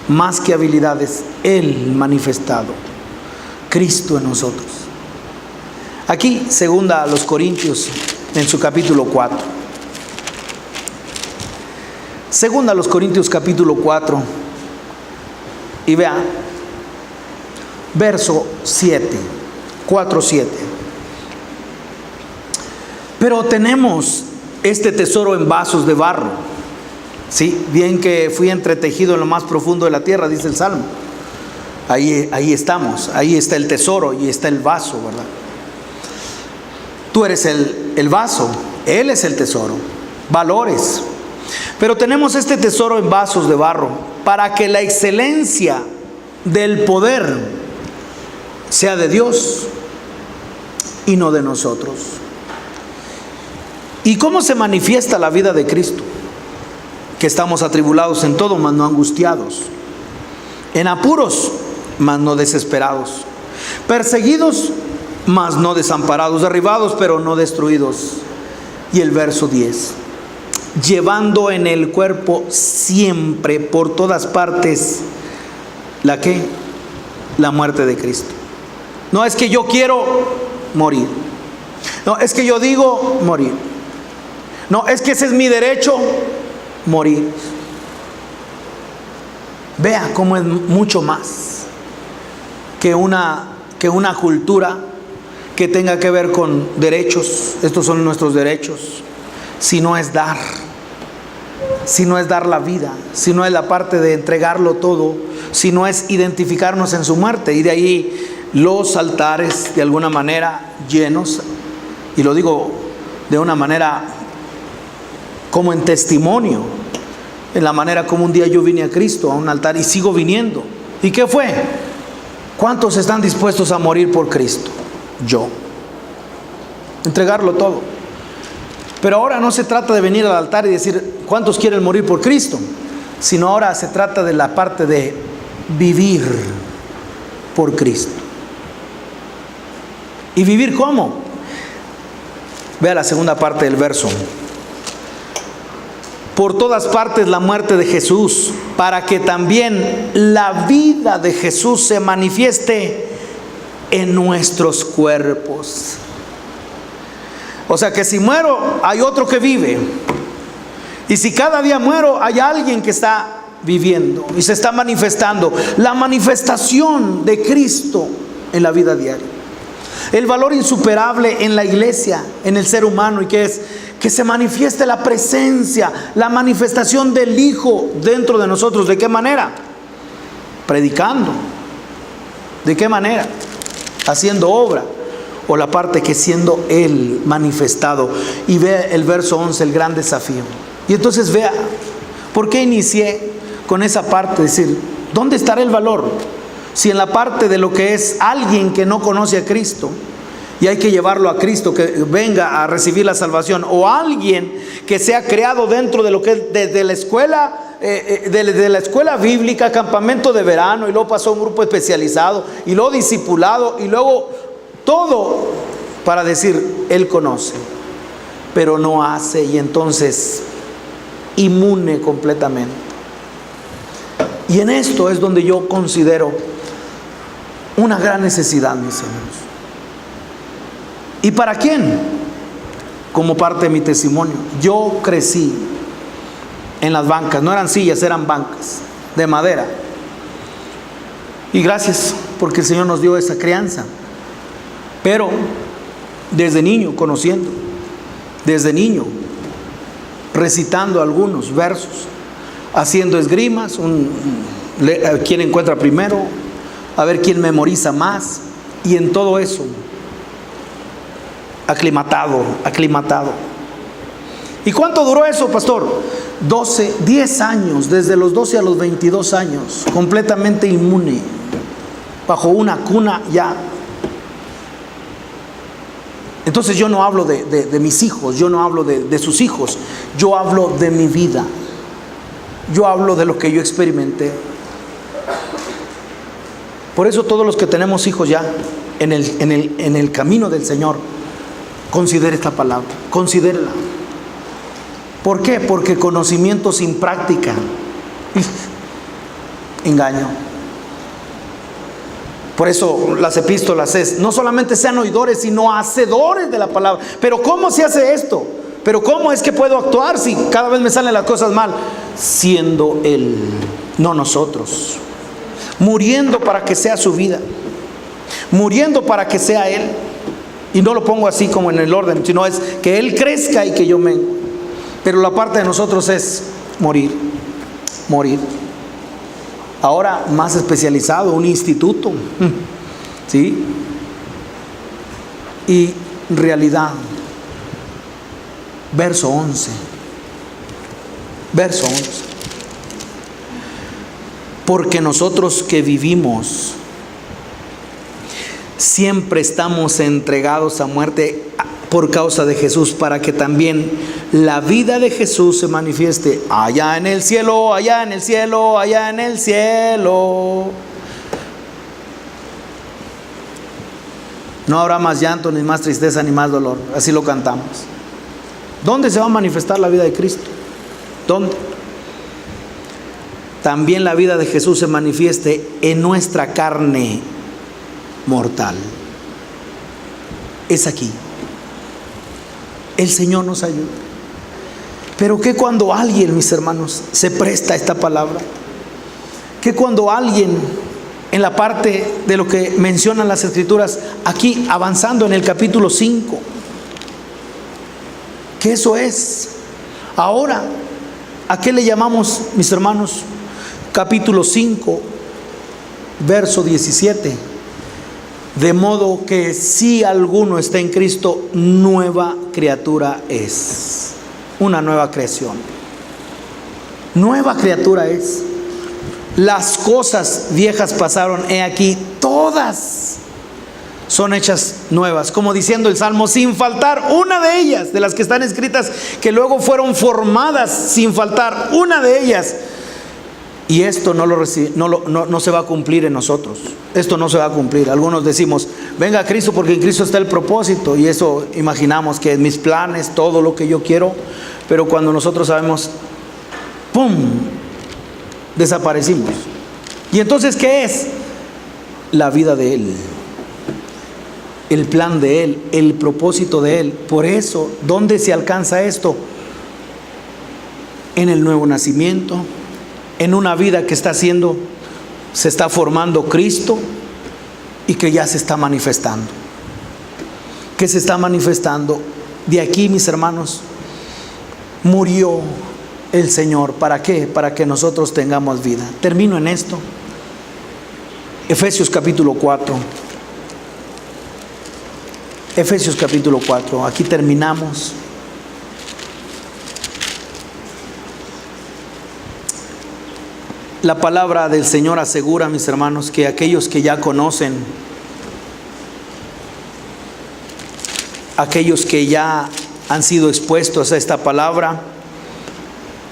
más que habilidades, Él manifestado, Cristo en nosotros. Aquí, segunda a los Corintios, en su capítulo 4. Segunda a los Corintios, capítulo 4. Y vea, verso 7, 4:7. Pero tenemos este tesoro en vasos de barro. Sí, bien que fui entretejido en lo más profundo de la tierra, dice el Salmo. Ahí estamos, ahí está el tesoro y está el vaso, ¿verdad? Tú eres el vaso, Él es el tesoro, valores. Pero tenemos este tesoro en vasos de barro para que la excelencia del poder sea de Dios y no de nosotros. ¿Y cómo se manifiesta la vida de Cristo? Que estamos atribulados en todo, mas no angustiados, en apuros, mas no desesperados, perseguidos, mas no desamparados, derribados, pero no destruidos. Y el verso 10, llevando en el cuerpo siempre, por todas partes, ¿la qué? La muerte de Cristo. No es que yo quiero morir, no es que yo digo morir, no es que ese es mi derecho, morir. Vea cómo es mucho más que una cultura que tenga que ver con derechos. Estos son nuestros derechos. Si no es dar, si no es dar la vida, si no es la parte de entregarlo todo, si no es identificarnos en su muerte. Y de ahí los altares de alguna manera llenos Y lo digo de una manera como en testimonio, en la manera como un día yo vine a Cristo, a un altar, y sigo viniendo. ¿Y qué fue? ¿Cuántos están dispuestos a morir por Cristo? Yo. Entregarlo todo. Pero ahora no se trata de venir al altar y decir cuántos quieren morir por Cristo, sino ahora se trata de la parte de vivir por Cristo. ¿Y vivir cómo? Vea la segunda parte del verso. Por todas partes la muerte de Jesús, para que también la vida de Jesús se manifieste en nuestros cuerpos. O sea que si muero, hay otro que vive. Y si cada día muero, hay alguien que está viviendo y se está manifestando. La manifestación de Cristo en la vida diaria. El valor insuperable en la iglesia, en el ser humano, y que es que se manifieste la presencia, la manifestación del Hijo dentro de nosotros. ¿De qué manera? Predicando. ¿De qué manera? Haciendo obra. O la parte que siendo Él manifestado. Y vea el verso 11, el gran desafío. Y entonces vea, ¿por qué inicié con esa parte? Decir, ¿dónde estará el valor? Si en la parte de lo que es alguien que no conoce a Cristo y hay que llevarlo a Cristo, que venga a recibir la salvación, o alguien que sea creado dentro de lo que es de la escuela, de la escuela bíblica, campamento de verano, y luego pasó a un grupo especializado, y luego discipulado, y luego todo para decir, Él conoce, pero no hace, y entonces inmune completamente. Y en esto es donde yo considero una gran necesidad, mis hermanos. ¿Y para quién? Como parte de mi testimonio, yo crecí en las bancas, no eran sillas, eran bancas de madera. Y gracias porque el Señor nos dio esa crianza. Pero desde niño conociendo, desde niño recitando algunos versos, haciendo esgrimas, quién encuentra primero, a ver quién memoriza más, y en todo eso aclimatado. ¿Y cuánto duró eso, pastor? 10 años, desde los 12 a los 22 años, completamente inmune, bajo una cuna ya. Entonces yo no hablo de mis hijos, yo no hablo de sus hijos, yo hablo de mi vida, yo hablo de lo que yo experimenté. Por eso todos los que tenemos hijos ya en el camino del Señor, considere esta palabra, considérela. ¿Por qué? Porque conocimiento sin práctica, engaño. Por eso las epístolas es, no solamente sean oidores, sino hacedores de la palabra. Pero ¿cómo se hace esto? Pero ¿cómo es que puedo actuar si cada vez me salen las cosas mal? Siendo Él, no nosotros. Muriendo para que sea su vida. Muriendo para que sea Él. Y no lo pongo así como en el orden, sino es que Él crezca y que yo mengue. Pero la parte de nosotros es morir. Ahora más especializado, un instituto, ¿sí? Y realidad, verso 11, porque nosotros que vivimos siempre estamos entregados a muerte por causa de Jesús, para que también la vida de Jesús se manifieste allá en el cielo, allá en el cielo, allá en el cielo. No habrá más llanto, ni más tristeza, ni más dolor. Así lo cantamos. ¿Dónde se va a manifestar la vida de Cristo? ¿Dónde? También la vida de Jesús se manifieste en nuestra carne mortal. Es aquí. El Señor nos ayuda. Pero que cuando alguien, mis hermanos, se presta a esta palabra, que cuando alguien, en la parte de lo que mencionan las Escrituras, aquí avanzando en el capítulo 5, que eso es, ahora, ¿a qué le llamamos, mis hermanos? Capítulo 5, verso 17. De modo que si alguno está en Cristo, nueva criatura es. Una nueva creación. Nueva criatura es. Las cosas viejas pasaron, he aquí, todas son hechas nuevas. Como diciendo el Salmo, sin faltar una de ellas, de las que están escritas, que luego fueron formadas, sin faltar una de ellas. Y esto no se va a cumplir en nosotros. Esto no se va a cumplir. Algunos decimos, venga a Cristo porque en Cristo está el propósito. Y eso imaginamos que mis planes, todo lo que yo quiero. Pero cuando nosotros sabemos, ¡pum!, desaparecimos. Y entonces, ¿qué es? La vida de Él, el plan de Él, el propósito de Él. Por eso, ¿dónde se alcanza esto? En el nuevo nacimiento, en una vida que se está formando Cristo y que ya se está manifestando. Que se está manifestando. De aquí, mis hermanos, murió el Señor. ¿Para qué? Para que nosotros tengamos vida. Termino en esto. Efesios capítulo 4. Efesios capítulo 4. Aquí terminamos. La palabra del Señor asegura, mis hermanos, que aquellos que ya conocen, aquellos que ya han sido expuestos a esta palabra,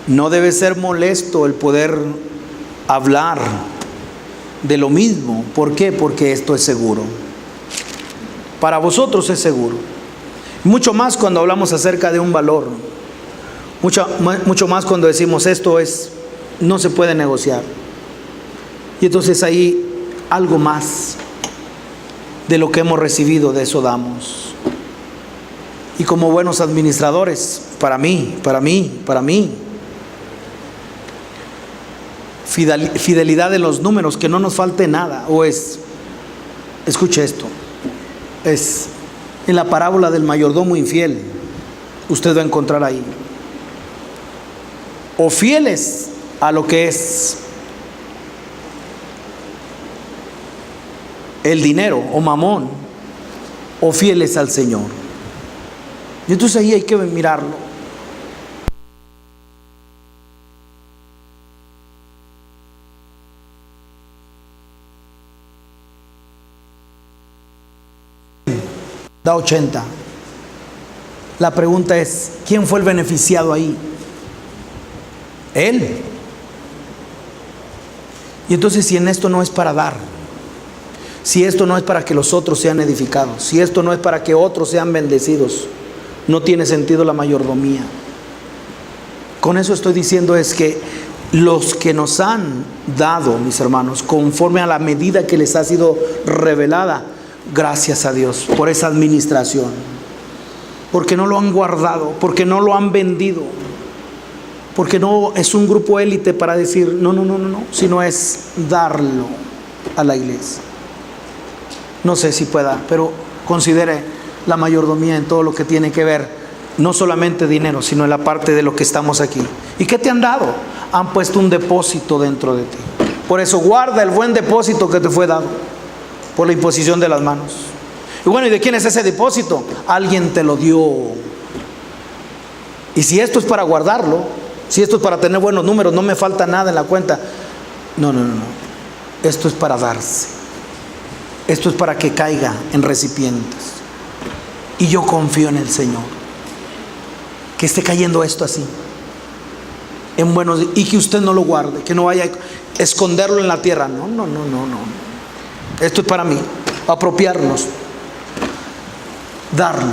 no debe ser molesto el poder hablar de lo mismo. ¿Por qué? Porque esto es seguro. Para vosotros es seguro. Mucho más cuando hablamos acerca de un valor. Mucho más cuando decimos esto no se puede negociar. Y entonces ahí algo más de lo que hemos recibido, de eso damos. Y como buenos administradores, para mí, fidelidad en los números, que no nos falte nada. Escuche esto, es en la parábola del mayordomo infiel. Usted va a encontrar ahí, o fieles a lo que es el dinero o mamón, o fieles al Señor. Y entonces ahí hay que mirarlo. Da 80. La pregunta es, ¿quién fue el beneficiado ahí? Él. Y entonces, si en esto no es para dar, si esto no es para que los otros sean edificados, si esto no es para que otros sean bendecidos, no tiene sentido la mayordomía. Con eso estoy diciendo es que los que nos han dado, mis hermanos, conforme a la medida que les ha sido revelada, gracias a Dios por esa administración, porque no lo han guardado, porque no lo han vendido, porque no es un grupo élite para decir no, sino es darlo a la iglesia. No sé si pueda, pero considere la mayordomía en todo lo que tiene que ver, no solamente dinero, sino en la parte de lo que estamos aquí. ¿Y qué te han dado? Han puesto un depósito dentro de ti. Por eso guarda el buen depósito que te fue dado por la imposición de las manos. Y bueno, ¿y de quién es ese depósito? Alguien te lo dio. Y si esto es para guardarlo, si esto es para tener buenos números, no me falta nada en la cuenta. No. Esto es para darse. Esto es para que caiga en recipientes. Y yo confío en el Señor, que esté cayendo esto así, en buenos, y que usted no lo guarde, que no vaya a esconderlo en la tierra. No. Esto es para mí, apropiarnos, darlo.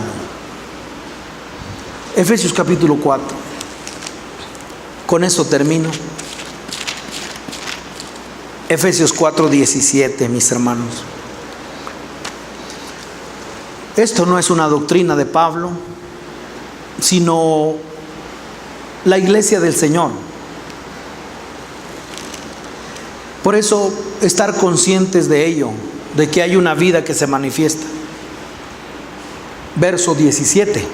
Efesios capítulo 4. Con eso termino. Efesios 4:17, mis hermanos. Esto no es una doctrina de Pablo, sino la iglesia del Señor. Por eso, estar conscientes de ello, de que hay una vida que se manifiesta. Verso 17.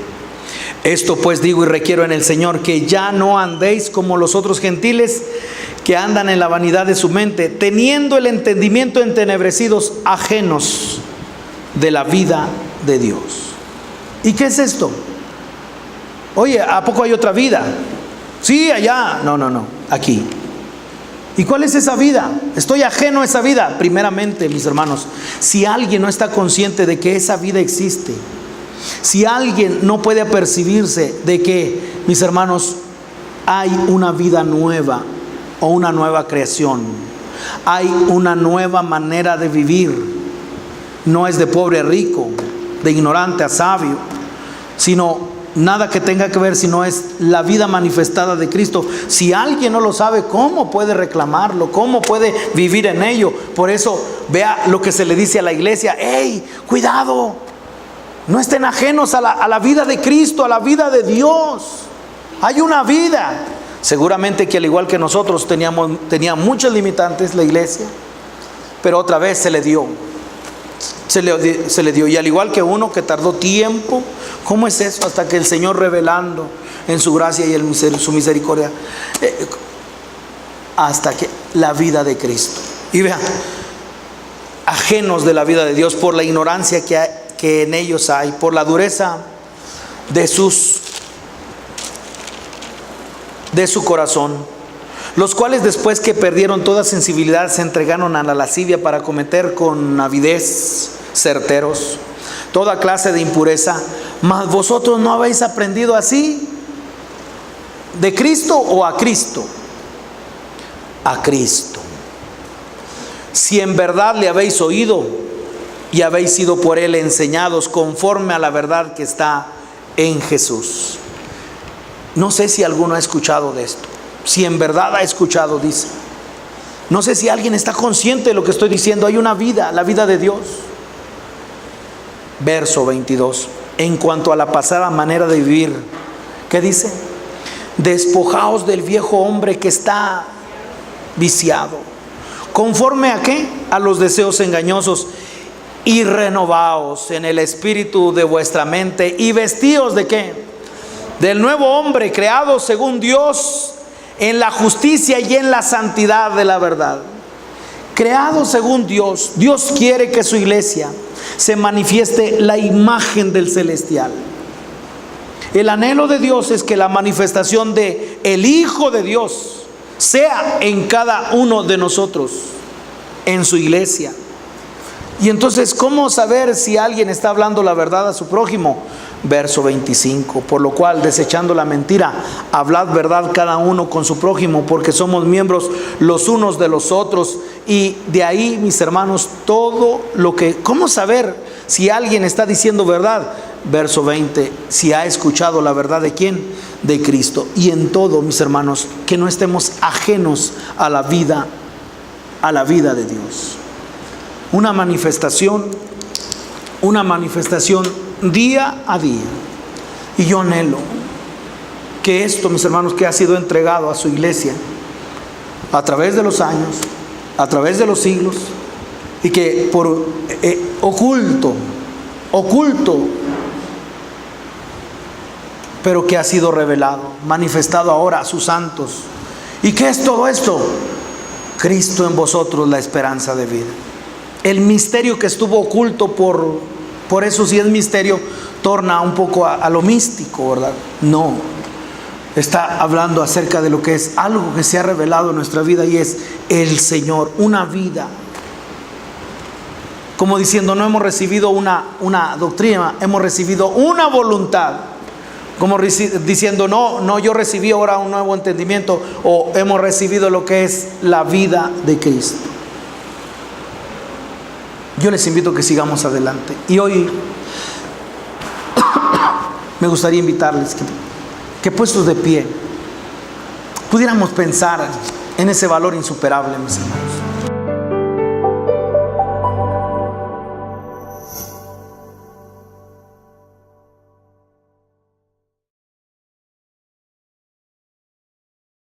Esto pues digo y requiero en el Señor, que ya no andéis como los otros gentiles, que andan en la vanidad de su mente, teniendo el entendimiento entenebrecidos, ajenos de la vida de Dios. ¿Y qué es esto? Oye, ¿a poco hay otra vida? Sí, allá. No, aquí. ¿Y cuál es esa vida? Estoy ajeno a esa vida. Primeramente, mis hermanos, si alguien no está consciente de que esa vida existe, si alguien no puede apercibirse de que, mis hermanos, hay una vida nueva o una nueva creación, hay una nueva manera de vivir, no es de pobre a rico, de ignorante a sabio, sino nada que tenga que ver, sino es la vida manifestada de Cristo. Si alguien no lo sabe, ¿cómo puede reclamarlo? ¿Cómo puede vivir en ello? Por eso, vea lo que se le dice a la iglesia: ¡hey, cuidado! No estén ajenos a la vida de Cristo, a la vida de Dios. Hay una vida. Seguramente que al igual que nosotros tenía muchos limitantes la iglesia, pero otra vez se le dio. Se le dio. Y al igual que uno que tardó tiempo, ¿cómo es eso? Hasta que el Señor, revelando en su gracia y en su misericordia, hasta que la vida de Cristo. Y vean, ajenos de la vida de Dios por la ignorancia que en ellos hay, por la dureza de su corazón, los cuales, después que perdieron toda sensibilidad, se entregaron a la lascivia para cometer con avidez certeros toda clase de impureza. Mas vosotros no habéis aprendido así. ¿De Cristo o a Cristo? A Cristo. Si en verdad le habéis oído y habéis sido por él enseñados conforme a la verdad que está en Jesús. No sé si alguno ha escuchado de esto. Si en verdad ha escuchado, dice. No sé si alguien está consciente de lo que estoy diciendo. Hay una vida, la vida de Dios. Verso 22. En cuanto a la pasada manera de vivir, ¿qué dice? Despojaos del viejo hombre que está viciado. ¿Conforme a qué? A los deseos engañosos. Y renovaos en el espíritu de vuestra mente. ¿Y vestíos de qué? Del nuevo hombre, creado según Dios, en la justicia y en la santidad de la verdad. Creado según Dios. Dios quiere que su iglesia se manifieste la imagen del celestial. El anhelo de Dios es que la manifestación de el Hijo de Dios sea en cada uno de nosotros, en su iglesia. Y entonces, ¿cómo saber si alguien está hablando la verdad a su prójimo? Verso 25. Por lo cual, desechando la mentira, hablad verdad cada uno con su prójimo, porque somos miembros los unos de los otros. Y de ahí, mis hermanos, todo lo que... ¿Cómo saber si alguien está diciendo verdad? Verso 20. Si ha escuchado la verdad de ¿quién? De Cristo. Y en todo, mis hermanos, que no estemos ajenos a la vida de Dios. Una manifestación día a día. Y yo anhelo que esto, mis hermanos, que ha sido entregado a su iglesia a través de los años, a través de los siglos, y que por oculto, pero que ha sido revelado, manifestado ahora a sus santos. ¿Y qué es todo esto? Cristo en vosotros, la esperanza de vida. El misterio que estuvo oculto, por eso, si es misterio, torna un poco a lo místico, ¿verdad? No, está hablando acerca de lo que es algo que se ha revelado en nuestra vida, y es el Señor, una vida. Como diciendo, no hemos recibido una doctrina, hemos recibido una voluntad. Como diciendo, no, yo recibí ahora un nuevo entendimiento, o hemos recibido lo que es la vida de Cristo. Yo les invito a que sigamos adelante. Y hoy me gustaría invitarles que puestos de pie pudiéramos pensar en ese valor insuperable, mis hermanos.